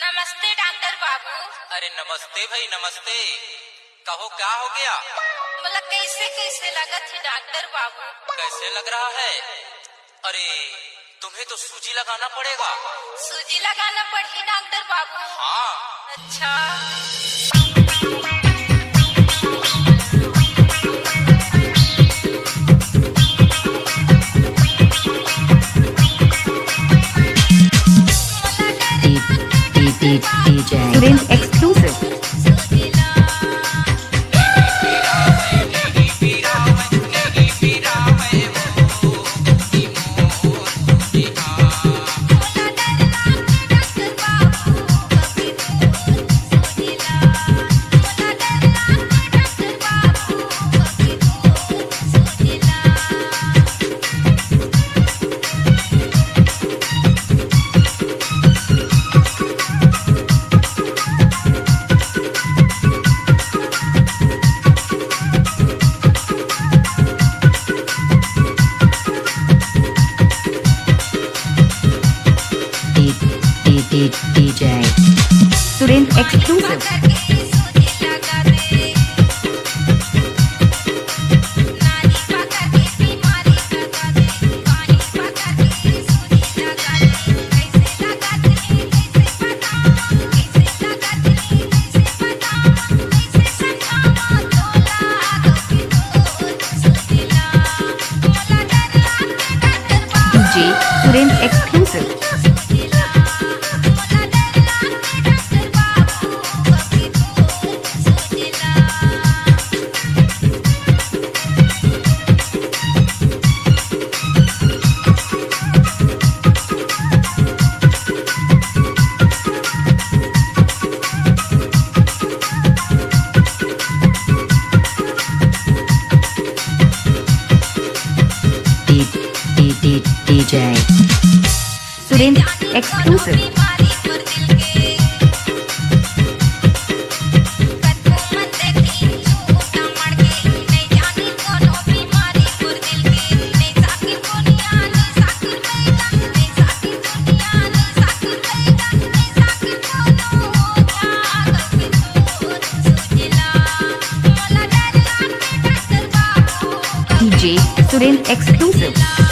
नमस्ते डॉक्टर बाबू। अरे नमस्ते भाई नमस्ते। कहो क्या हो गया? मतलब कैसे कैसे लगत है डॉक्टर बाबू? कैसे लग रहा है? अरे तुम्हें तो सूजी लगाना पड़ेगा। सूजी लगाना पड़ेगी डॉक्टर बाबू? हाँ। अच्छा। DJ Suren's exclusive. DJ Suren's exclusive. DJ Suren's exclusive. DJ Suren's exclusive. DJ Suren's exclusive.